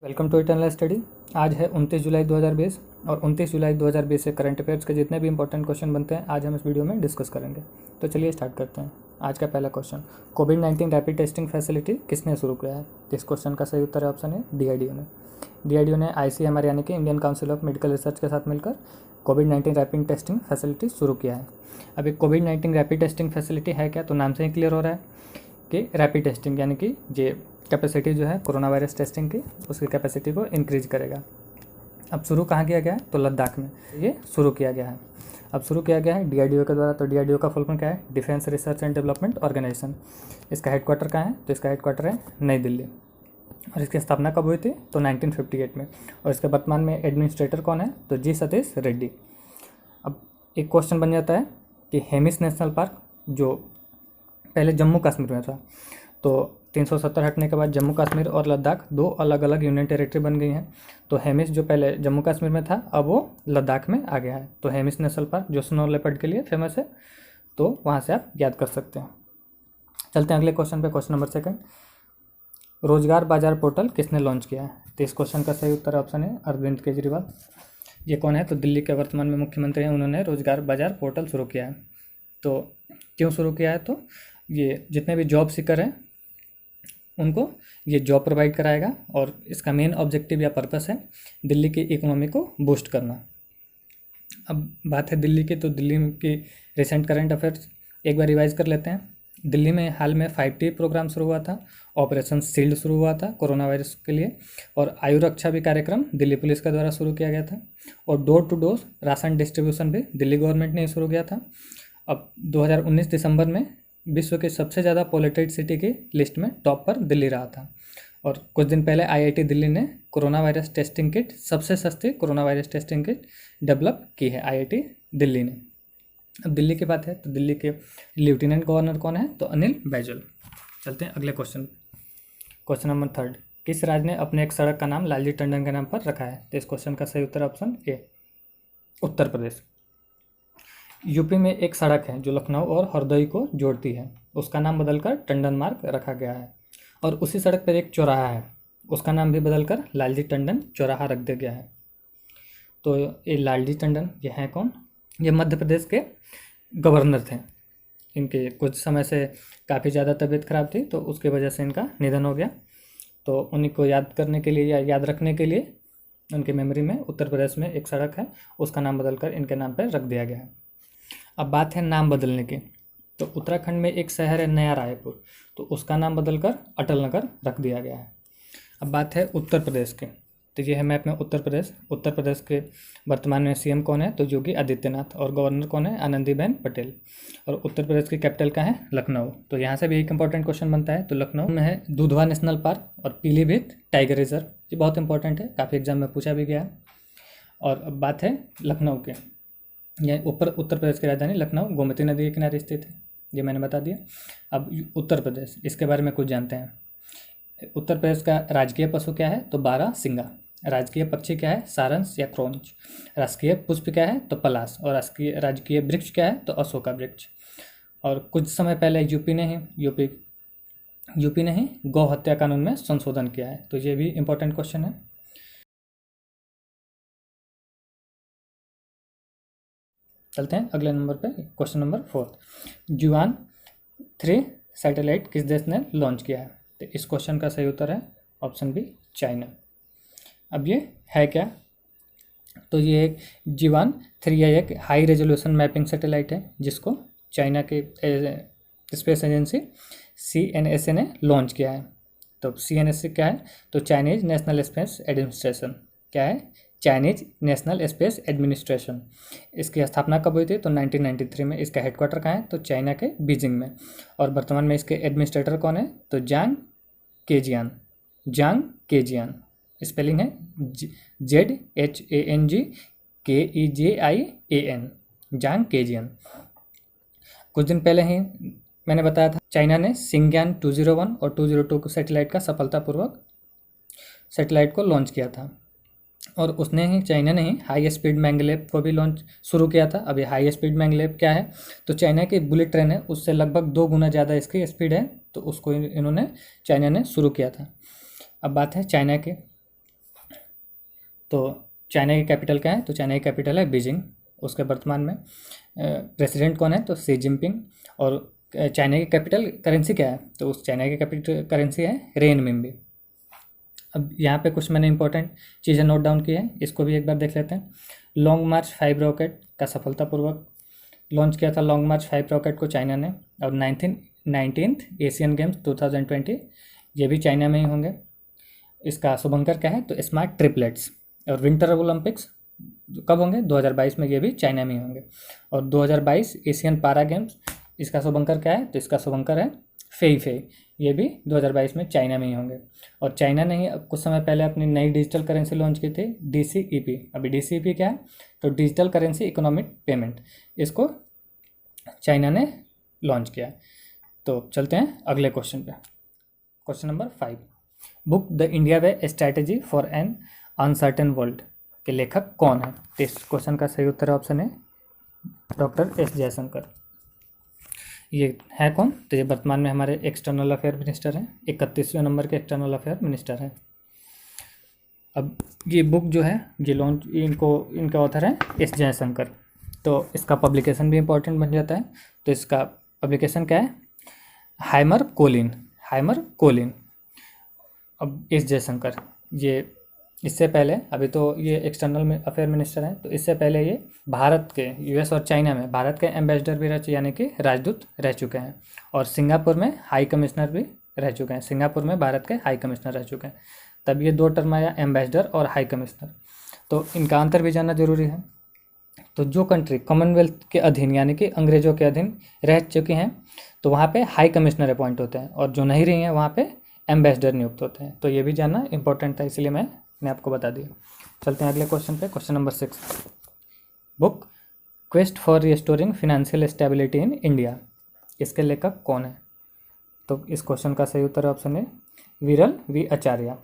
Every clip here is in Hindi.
Welcome to eternal study. आज है 29 जुलाई 2020 और 29 जुलाई 2020 से करंट अफेयर्स के जितने भी इंपॉर्टेंट क्वेश्चन बनते हैं आज हम इस वीडियो में डिस्कस करेंगे। तो चलिए स्टार्ट करते हैं। आज का पहला क्वेश्चन, कोविड-19 रैपिड टेस्टिंग फैसिलिटी किसने शुरू किया है? तो इस क्वेश्चन का सही उत्तर ऑप्शन है डीआरडीओ ने। डीआरडीओ ने आईसीएमआर यानी कि Indian council of medical research के साथ मिलकर कोविड-19 रैपिड टेस्टिंग फैसिलिटी शुरू किया है। अभी कोविड-19 रैपिड टेस्टिंग फैसिलिटी है क्या? तो नाम से ही क्लियर हो रहा है कि रैपिड टेस्टिंग यानी कि ये कैपेसिटी जो है कोरोना वायरस टेस्टिंग की, उसकी कैपेसिटी को इंक्रीज करेगा। अब शुरू कहाँ किया गया है? तो लद्दाख में ये शुरू किया गया है। अब शुरू किया गया है डीआरडीओ के द्वारा। तो डीआरडीओ का फुल फॉर्म क्या है? Defence research and development organisation. इसका हेडक्वार्टर कहाँ है? तो इसका हेडक्वार्टर है नई दिल्ली। और इसकी स्थापना कब हुई थी? तो 1958 में। और इसके वर्तमान में एडमिनिस्ट्रेटर कौन है? तो जी सतीश रेड्डी। अब एक क्वेश्चन बन जाता है कि हेमिस नेशनल पार्क जो पहले जम्मू कश्मीर में था, तो 370 हटने के बाद जम्मू कश्मीर और लद्दाख दो अलग अलग यूनियन टेरिटरी बन गई हैं। तो हेमिस जो पहले जम्मू कश्मीर में था अब वो लद्दाख में आ गया है। तो हेमिस नेशनल पार्क जो स्नो लेपर्ड के लिए फेमस है, तो वहाँ से आप याद कर सकते हैं। चलते हैं अगले क्वेश्चन पे। क्वेश्चन नंबर 2, रोजगार बाजार पोर्टल किसने लॉन्च किया है? तो इस क्वेश्चन का सही उत्तर ऑप्शन है अरविंद केजरीवाल। ये कौन है? तो दिल्ली के वर्तमान में मुख्यमंत्री हैं, उन्होंने रोजगार बाजार पोर्टल शुरू किया है। तो क्यों शुरू किया है? तो ये जितने भी जॉब सीकर हैं उनको ये जॉब प्रोवाइड कराएगा और इसका मेन ऑब्जेक्टिव या पर्पस है दिल्ली की इकोनॉमी को बूस्ट करना। अब बात है दिल्ली की, तो दिल्ली की रिसेंट करंट अफेयर्स एक बार रिवाइज कर लेते हैं। दिल्ली में हाल में 5T प्रोग्राम शुरू हुआ था, ऑपरेशन शील्ड शुरू हुआ था कोरोना वायरस के लिए, और आयु रक्षा भी कार्यक्रम दिल्ली पुलिस के द्वारा शुरू किया गया था, और door to door ration distribution भी दिल्ली गवर्नमेंट ने शुरू किया था। अब 2019 दिसंबर में विश्व की सबसे ज़्यादा पॉल्यूटेड सिटी की लिस्ट में टॉप पर दिल्ली रहा था। और कुछ दिन पहले आईआईटी दिल्ली ने कोरोना वायरस टेस्टिंग किट, सबसे सस्ती corona virus testing kit develop की है आईआईटी दिल्ली ने। अब दिल्ली की बात है तो दिल्ली के लेफ्टिनेंट गवर्नर कौन है? तो अनिल बैजल। चलते हैं अगले क्वेश्चन। क्वेश्चन नंबर 3, किस राज्य ने अपने एक सड़क का नाम लालजी टंडन के नाम पर रखा है? तो इस क्वेश्चन का सही उत्तर ऑप्शन ए उत्तर प्रदेश। यूपी में एक सड़क है जो लखनऊ और हरदोई को जोड़ती है, उसका नाम बदलकर टंडन मार्ग रखा गया है। और उसी सड़क पर एक चौराहा है, उसका नाम भी बदलकर लालजी टंडन चौराहा रख दिया गया है। तो ये लालजी टंडन ये हैं कौन? ये मध्य प्रदेश के गवर्नर थे। इनके कुछ समय से काफ़ी ज़्यादा तबीयत खराब थी, तो उसकी वजह से इनका निधन हो गया। तो उन्हीं को याद करने के लिए या याद रखने के लिए उनकी मेमोरी में उत्तर प्रदेश में एक सड़क है, उसका नाम बदलकर इनके नाम पर रख दिया गया है। अब बात है नाम बदलने की, तो उत्तराखंड में एक शहर है नया रायपुर, तो उसका नाम बदलकर अटल नगर रख दिया गया है। अब बात है उत्तर प्रदेश के, तो ये है मैप में उत्तर प्रदेश। उत्तर प्रदेश के वर्तमान में सीएम कौन है? तो योगी आदित्यनाथ। और गवर्नर कौन है? आनंदीबेन पटेल। और उत्तर प्रदेश की कैपिटल कहाँ है? लखनऊ। तो यहाँ से भी एक इंपॉर्टेंट क्वेश्चन बनता है। तो लखनऊ में है दुधवा नेशनल पार्क और पीलीभीत टाइगर रिजर्व। ये बहुत इंपॉर्टेंट है, काफ़ी एग्जाम में पूछा भी गया है। और अब बात है लखनऊ के, यह उत्तर प्रदेश की राजधानी लखनऊ गोमती नदी के किनारे स्थित है, ये मैंने बता दिया। अब उत्तर प्रदेश, इसके बारे में कुछ जानते हैं। उत्तर प्रदेश का राजकीय पशु क्या है? तो बारहसिंगा। राजकीय पक्षी क्या है? सारंश या क्रोंच। राजकीय पुष्प क्या है? तो पलाश। और राजकीय वृक्ष क्या है? तो अशोका वृक्ष। और कुछ समय पहले यूपी ने ही गौ हत्या कानून में संशोधन किया है, तो ये भी इंपॉर्टेंट क्वेश्चन है। चलते हैं अगले नंबर पे। क्वेश्चन नंबर 4, जुआन-3 सैटेलाइट किस देश ने लॉन्च किया है? तो इस क्वेश्चन का सही उत्तर है ऑप्शन बी चाइना। अब ये है क्या? तो ये एक जुआन-3 एक हाई रेजोल्यूशन मैपिंग सैटेलाइट है जिसको चाइना के स्पेस एजेंसी CNSA ने लॉन्च किया है। तो CNSA क्या है? तो चाइनीज नेशनल स्पेस एडमिनिस्ट्रेशन। क्या है? Chinese national space administration. इसकी स्थापना कब हुई थी? तो 1993 में। इसका हेडक्वार्टर कहाँ है? तो चाइना के बीजिंग में। और वर्तमान में इसके एडमिनिस्ट्रेटर कौन है? तो जांग केजियान। स्पेलिंग है ZHANGKEJIAN, जांग केजियान। कुछ दिन पहले ही मैंने बताया था चाइना ने सिंगयान 201 और 202 को सैटेलाइट का सफलतापूर्वक सैटेलाइट को लॉन्च किया था। और चाइना ने ही हाई स्पीड मैंगलेव को भी लॉन्च शुरू किया था। अभी हाई स्पीड मैंगलेव क्या है? तो चाइना की बुलेट ट्रेन है, उससे लगभग 2 गुना ज़्यादा इसकी स्पीड है, तो उसको चाइना ने शुरू किया था। अब बात है चाइना की, तो चाइना की कैपिटल क्या है? तो चाइना की कैपिटल है बीजिंग। उसके वर्तमान में प्रेसिडेंट कौन है? तो शी जिनपिंग। और चाइना की कैपिटल करेंसी क्या है? तो उस चाइना की कैपिटल करेंसी है रेनमिनबी। अब यहाँ पे कुछ मैंने इंपॉर्टेंट चीज़ें नोट डाउन की है, इसको भी एक बार देख लेते हैं। लॉन्ग मार्च 5 रॉकेट का सफलतापूर्वक लॉन्च किया था लॉन्ग मार्च 5 रॉकेट को चाइना ने। और 19th एशियन गेम्स 2020 ये भी चाइना में ही होंगे। इसका शुभंकर क्या है? तो स्मार्ट ट्रिपलेट्स। और विंटर ओलंपिक्स कब होंगे? 2022 में, ये भी चाइना में ही होंगे। और 2022 एशियन पारा गेम्स, इसका शुभंकर क्या है? तो इसका शुभंकर है फेई फेई, ये भी 2022 में चाइना में ही होंगे। और चाइना ने ही कुछ समय पहले अपनी नई डिजिटल करेंसी लॉन्च की थी, DCEP। अभी DCEP क्या है? तो डिजिटल करेंसी इकोनॉमिक पेमेंट, इसको चाइना ने लॉन्च किया है। तो चलते हैं अगले क्वेश्चन पे। Question number 5, book the India way strategy for an uncertain world के लेखक कौन है? तो इस क्वेश्चन का सही उत्तर ऑप्शन है डॉक्टर S जयशंकर। ये है कौन? तो ये वर्तमान में हमारे एक्सटर्नल अफेयर मिनिस्टर हैं, 31वें नंबर के एक्सटर्नल अफेयर मिनिस्टर हैं। अब ये बुक जो है ये लॉन्च इनके ऑथर हैं S जयशंकर। तो इसका पब्लिकेशन भी इम्पोर्टेंट बन जाता है। तो इसका पब्लिकेशन क्या है? हाइमर कोलिन। अब S जयशंकर ये इससे पहले, अभी तो ये एक्सटर्नल अफेयर मिनिस्टर हैं, तो इससे पहले ये भारत के US और चाइना में भारत के एम्बेसडर भी यानी कि राजदूत रह चुके हैं। और सिंगापुर में हाई कमिश्नर भी रह चुके हैं। सिंगापुर में भारत के हाई कमिश्नर रह चुके हैं। तब ये 2 टर्म आया, एम्बेसडर और हाई कमिश्नर। तो इनका अंतर भी जानना जरूरी है। तो जो कंट्री कॉमनवेल्थ के अधीन यानी कि अंग्रेजों के अधीन रह चुकी हैं, तो वहाँ पे हाई कमिश्नर अपॉइंट होते हैं। और जो नहीं रही हैं वहाँ पे एम्बेसडर नियुक्त होते हैं। तो ये भी जानना इंपॉर्टेंट था, इसलिए मैंने आपको बता दिया। चलते हैं अगले क्वेश्चन पे। Question number 6, book quest for restoring financial stability in India, इसके लेखक कौन है? तो इस क्वेश्चन का सही उत्तर ऑप्शन है विरल V आचार्य।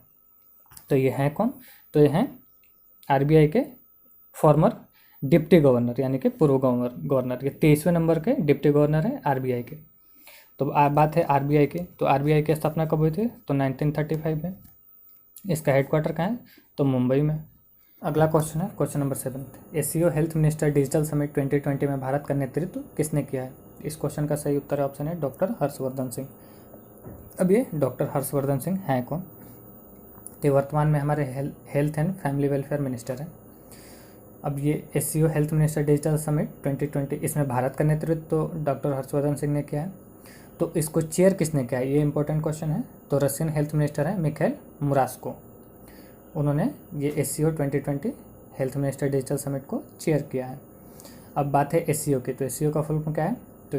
तो ये हैं कौन? तो ये हैं RBI के फॉर्मर डिप्टी गवर्नर यानी कि पूर्व गवर्नर। ये 23वें नंबर के डिप्टी गवर्नर हैं RBI के। तो बात है RBI की। तो RBI की स्थापना कब हुई थी? तो 1935 में। इसका हेडक्वार्टर कहाँ है? तो मुंबई में। अगला क्वेश्चन है question number 7, SCO health minister digital summit 2020 में भारत का नेतृत्व किसने किया है? इस क्वेश्चन का सही उत्तर ऑप्शन है डॉक्टर हर्षवर्धन सिंह। अब ये डॉक्टर हर्षवर्धन सिंह हैं कौन? तो वर्तमान में हमारे health and family welfare minister हैं। अब ये SCO health minister digital summit 2020, इसमें भारत का नेतृत्व तो डॉक्टर हर्षवर्धन सिंह ने किया है। तो इसको चेयर किसने किया है? ये इंपॉर्टेंट क्वेश्चन है। तो रशियन हेल्थ मिनिस्टर है मिखाइल मुरास्को। उन्होंने ये SCO 2020 health minister digital summit को चेयर किया है। अब बात है SCO की। तो SCO का फुल फॉर्म क्या है? तो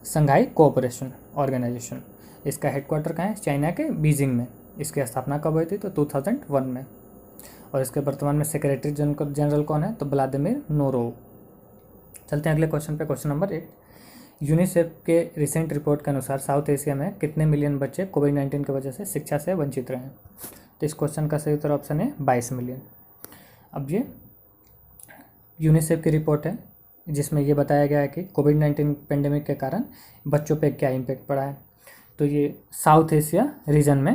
शंघाई कोऑपरेशन ऑर्गेनाइजेशन। इसका हेडक्वार्टर कहाँ है? चाइना के बीजिंग में। इसकी स्थापना कब हुई थी? तो 2001 में। और इसके वर्तमान में सेक्रेटरी जनरल कौन है? तो व्लादिमीर नोरोव। चलते हैं अगले क्वेश्चन पे। क्वेश्चन नंबर 8, यूनिसेफ के रिसेंट रिपोर्ट के अनुसार साउथ एशिया में कितने मिलियन बच्चे कोविड-19 की वजह से शिक्षा से वंचित रहे हैं? तो इस क्वेश्चन का सही उत्तर ऑप्शन है 22 मिलियन। अब ये यूनिसेफ की रिपोर्ट है जिसमें ये बताया गया है कि कोविड-19 पेंडेमिक के कारण बच्चों पे क्या इम्पेक्ट पड़ा है। तो ये साउथ एशिया रीजन में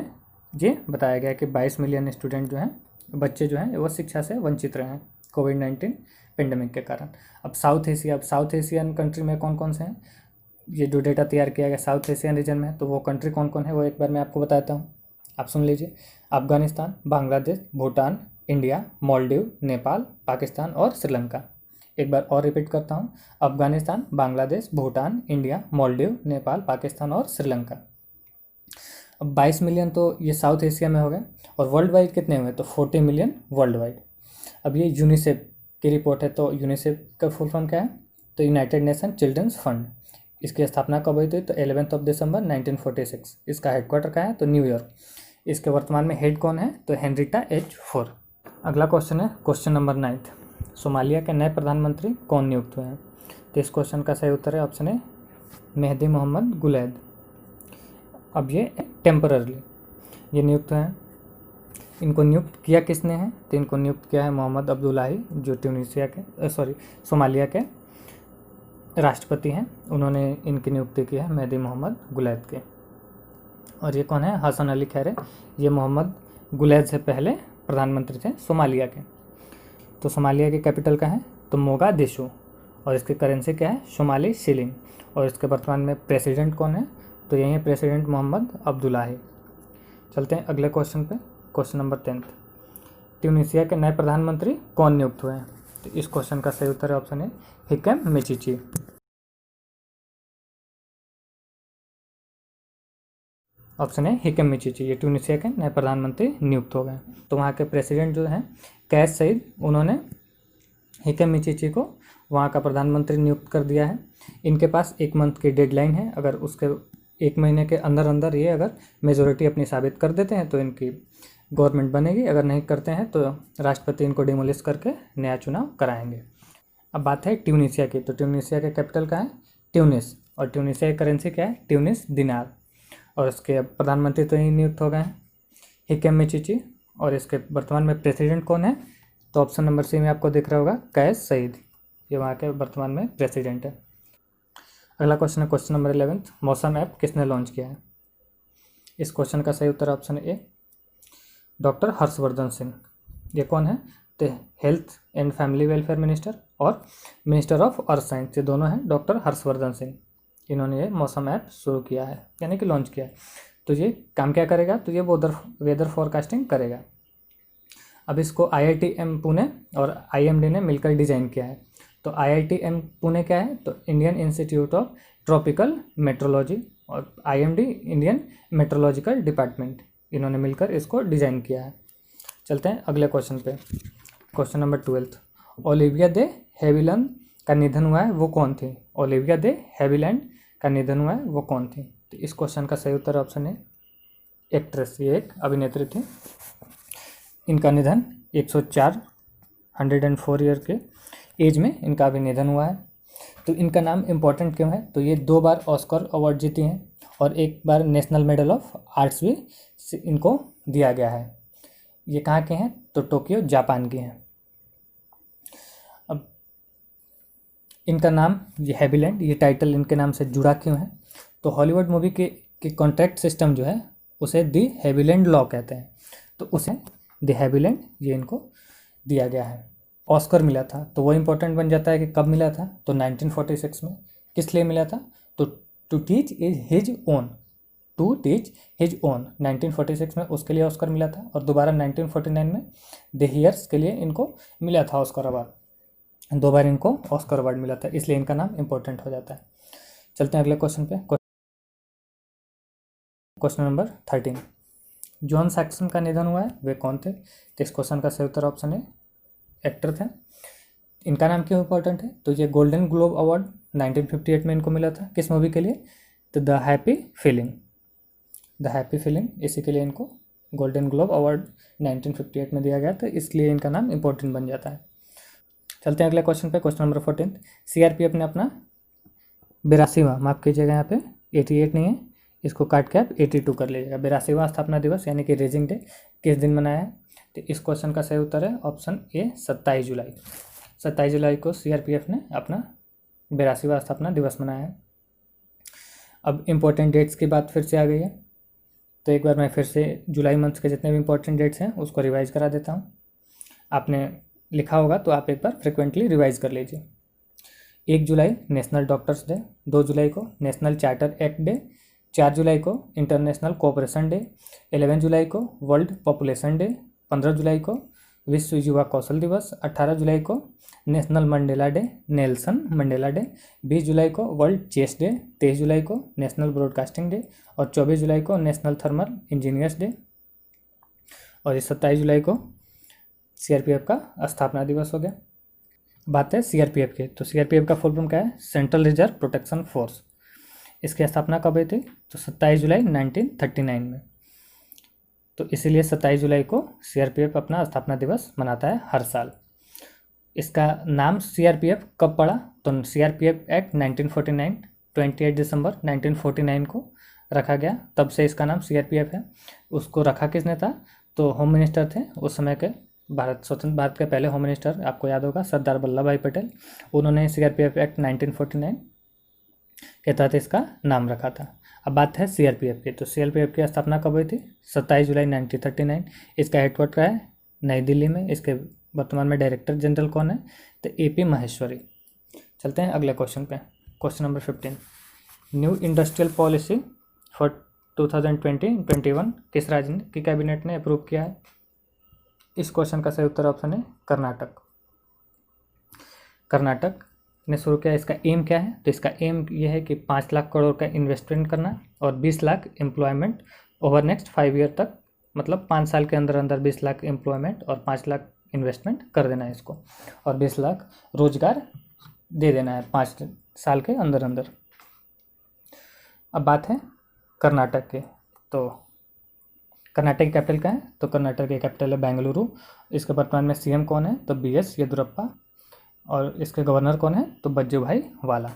ये बताया गया है कि 22 मिलियन स्टूडेंट जो हैं, बच्चे जो हैं, वो शिक्षा से वंचित रहे हैं कोविड-19 पेंडेमिक के कारण। अब साउथ एशियन कंट्री में कौन कौन से हैं? ये जो डेटा तैयार किया गया साउथ एशियन रीजन में, तो वो कंट्री कौन कौन है वो एक बार मैं आपको बताता हूँ, आप सुन लीजिए। अफगानिस्तान, बांग्लादेश, भूटान, इंडिया, मालदीव, नेपाल, पाकिस्तान और श्रीलंका। एक बार और रिपीट करता हूँ, अफगानिस्तान, बांग्लादेश, भूटान, इंडिया, मालदीव, नेपाल, पाकिस्तान और श्रीलंका। अब 22 मिलियन तो ये साउथ एशिया में हो गए। और वर्ल्ड वाइड कितने हुए? तो 40 मिलियन वर्ल्ड वाइड। अब ये यूनिसेफ की रिपोर्ट है। तो यूनिसेफ का फुल फॉर्म क्या है? तो यूनाइटेड नेशन चिल्ड्रंस फंड। इसकी स्थापना कब हुई थी? तो 11 दिसंबर 1946। इसका हेडक्वार्टर कहाँ है? तो न्यूयॉर्क। इसके वर्तमान में हेड कौन है? तो हेनरिटा H. फोर। अगला क्वेश्चन है क्वेश्चन नंबर 9, सोमालिया के नए प्रधानमंत्री कौन नियुक्त हुए हैं? तो इस क्वेश्चन का सही उत्तर है ऑप्शन है मेहदी मोहम्मद गुलैद। अब ये टेम्पररली ये नियुक्त हैं। इनको नियुक्त किया किसने है? तो इनको नियुक्त किया है मोहम्मद अब्दुल्लाही, जो सोमालिया के राष्ट्रपति हैं। उन्होंने इनकी नियुक्ति की है मेहदी मोहम्मद गुलैद के। और ये कौन है? हसन अली खैरे। ये मोहम्मद गुलैद से पहले प्रधानमंत्री थे सोमालिया के। तो सोमालिया की कैपिटल कहाँ है? तो मोगादिशु, और इसकी करेंसी क्या है? Somali shilling. और इसके वर्तमान में प्रेसिडेंट कौन है? तो यही है प्रेसिडेंट मोहम्मद अब्दुल्लाही। चलते हैं अगले क्वेश्चन पे, क्वेश्चन नंबर 10। ट्यूनीशिया के नए प्रधानमंत्री कौन नियुक्त हुए हैं? तो इस क्वेश्चन का सही उत्तर है ऑप्शन है हिकेम मिचिची। ऑप्शन है हिकेम मिचिची, ये ट्यूनीशिया के नए प्रधानमंत्री नियुक्त हो गए। तो वहाँ के प्रेसिडेंट जो हैं कैस सईद, उन्होंने हिकेम मिचिची को वहाँ का प्रधानमंत्री नियुक्त कर दिया है। इनके पास 1 मंथ की डेडलाइन है, अगर उसके 1 महीने के अंदर अंदर ये अगर मेजोरिटी अपनी साबित कर देते हैं तो इनकी गवर्नमेंट बनेगी, अगर नहीं करते हैं तो राष्ट्रपति इनको डिमोलिश करके नया चुनाव कराएंगे। अब बात है ट्यूनीशिया की। तो ट्यूनीशिया के कैपिटल का है ट्यूनिस, और ट्यूनीशिया की करेंसी क्या है? ट्यूनिस दिनार। और इसके प्रधानमंत्री तो यही नियुक्त हो गए हैं, हिकेम मिचिची। और इसके वर्तमान में प्रेसिडेंट कौन है? तो ऑप्शन नंबर सी में आपको दिख रहा होगा कैस सईद, ये वहाँ के वर्तमान में प्रेसिडेंट है। अगला क्वेश्चन है क्वेश्चन नंबर 11। मौसम ऐप किसने लॉन्च किया है? इस क्वेश्चन का सही उत्तर option A doctor Harshvardhan Singh. ये कौन है? तो health and family welfare minister और मिनिस्टर ऑफ अर्थ साइंस, ये दोनों हैं डॉक्टर हर्षवर्धन सिंह। इन्होंने ये मौसम ऐप शुरू किया है, यानी कि लॉन्च किया है। तो ये काम क्या करेगा? तो ये वेदर फोरकास्टिंग करेगा। अब इसको IITM पुणे और IMD ने मिलकर डिज़ाइन किया है। तो IITM पुणे क्या है? तो Indian institute of tropical metrology, और IMD इंडियन मेट्रोलॉजिकल डिपार्टमेंट, इन्होंने मिलकर इसको डिज़ाइन किया है। चलते हैं अगले क्वेश्चन पे, क्वेश्चन नंबर 12। ओलिविया दे हैविलैंड का निधन हुआ है, वो कौन थी? ओलिविया दे हैविलैंड का निधन हुआ है, वो कौन थी? तो इस क्वेश्चन का सही उत्तर ऑप्शन है एक्ट्रेस, ये एक अभिनेत्री थी। इनका निधन 104 ईयर के एज में इनका भी निधन हुआ है। तो इनका नाम इम्पोर्टेंट क्यों है? तो ये 2 बार ऑस्कर अवार्ड जीती हैं और 1 बार नेशनल मेडल ऑफ आर्ट्स भी इनको दिया गया है। ये कहाँ के हैं? तो टोक्यो जापान के हैं। अब इनका नाम ये हैविलैंड, ये टाइटल इनके नाम से जुड़ा क्यों है? तो हॉलीवुड मूवी के कॉन्ट्रैक्ट सिस्टम जो है उसे दी हैविलैंड लॉ कहते हैं। तो उसे दी हैविलैंड ये इनको दिया गया है। ऑस्कर मिला था, तो वो इम्पोर्टेंट बन जाता है कि कब मिला था? तो 1946 में। किस लिए मिला था? तो to teach his own, to teach his own 1946 में उसके लिए ऑस्कर मिला था, और दोबारा 1949 में द हियर्स के लिए इनको मिला था ऑस्कर अवार्ड। 2 बार इनको ऑस्कर अवार्ड मिला था, इसलिए इनका नाम इंपॉर्टेंट हो जाता है। चलते हैं अगले क्वेश्चन पे, क्वेश्चन नंबर 13। जॉन सैक्सन का निधन हुआ है, वे कौन थे? तो इस क्वेश्चन का सही उत्तर ऑप्शन है एक्टर थे। इनका नाम क्यों इंपॉर्टेंट है? तो ये गोल्डन ग्लोब अवार्ड 1958 में इनको मिला था, किस मूवी के लिए? तो the happy feeling, the happy feeling, इसी के लिए इनको गोल्डन ग्लोब अवार्ड 1958 में दिया गया था, इसलिए इनका नाम इंपॉर्टेंट बन जाता है। चलते हैं अगले क्वेश्चन पे, क्वेश्चन नंबर 14। CRPF ने अपना 82वां, माफ़ कीजिएगा यहाँ पे 88 नहीं है, इसको काट के आप 82 कर लीजिएगा, 82वां स्थापना दिवस यानी कि रेजिंग डे किस दिन मनाया है? तो इस क्वेश्चन का सही उत्तर है ऑप्शन ए 27 जुलाई। 27 जुलाई को CRPF ने अपना 82वां स्थापना दिवस मनाया है। अब इम्पोर्टेंट डेट्स की बात फिर से आ गई है, तो एक बार मैं फिर से जुलाई मंथ के जितने भी इम्पोर्टेंट डेट्स हैं उसको रिवाइज करा देता हूँ। आपने लिखा होगा तो आप एक बार फ्रिक्वेंटली रिवाइज कर लीजिए। 1 जुलाई नेशनल डॉक्टर्स डे, 2 जुलाई को नेशनल चार्टर एक्ट डे, 4 जुलाई को इंटरनेशनल कोऑपरेशन डे, 11 जुलाई को वर्ल्ड पॉपुलेशन डे, 15 जुलाई को विश्व युवा कौशल दिवस, 18 जुलाई को national Mandela day, Nelson Mandela day, 20 जुलाई को वर्ल्ड चेस डे, 23 जुलाई को नेशनल ब्रॉडकास्टिंग डे, और 24 जुलाई को नेशनल थर्मल इंजीनियर्स डे, और इस 27 जुलाई को CRPF का स्थापना दिवस हो गया। बात है CRPF की, तो CRPF का फुल फॉर्म क्या है? Central reserve protection force. इसकी स्थापना कब हुई थी? तो 27 जुलाई 1939 में। तो इसीलिए 27 जुलाई को CRPF अपना स्थापना दिवस मनाता है हर साल। इसका नाम CRPF कब पड़ा? तो CRPF एक्ट 1949 28 दिसंबर 1949 को रखा गया, तब से इसका नाम CRPF है। उसको रखा किसने था? तो होम मिनिस्टर थे उस समय के, स्वतंत्र भारत के पहले होम मिनिस्टर, आपको याद होगा सरदार वल्लभ भाई पटेल, उन्होंने CRPF एक्ट 1949 के तहत इसका नाम रखा था। अब बात है CRPF की, तो CRPF की स्थापना कब हुई थी? 27 जुलाई 1939। इसका हेडक्वार्टर है नई दिल्ली में। इसके वर्तमान में डायरेक्टर जनरल कौन है? तो AP माहेश्वरी। चलते हैं अगले क्वेश्चन पे। Question number 15, new industrial policy for 2020-21 किस राज्य की कैबिनेट ने अप्रूव किया है? इस क्वेश्चन का सही उत्तर ऑप्शन है कर्नाटक। कर्नाटक ने शुरू किया। इसका एम क्या है? तो इसका एम ये है कि 5 लाख करोड़ का इन्वेस्टमेंट करना और 20 lakh employment over next 5 year तक, मतलब 5 साल के अंदर अंदर 20 लाख एम्प्लॉयमेंट और 5 लाख इन्वेस्टमेंट कर देना है इसको, और 20 लाख रोजगार दे देना है 5 साल के अंदर अंदर। अब बात है कर्नाटक के। तो कर्नाटक की कैपिटल क्या है? तो कर्नाटक की कैपिटल है बेंगलुरु। इसके वर्तमान में CM कौन है? तो BS येदियुरप्पा। और इसके गवर्नर कौन है? तो वजुभाई वाला।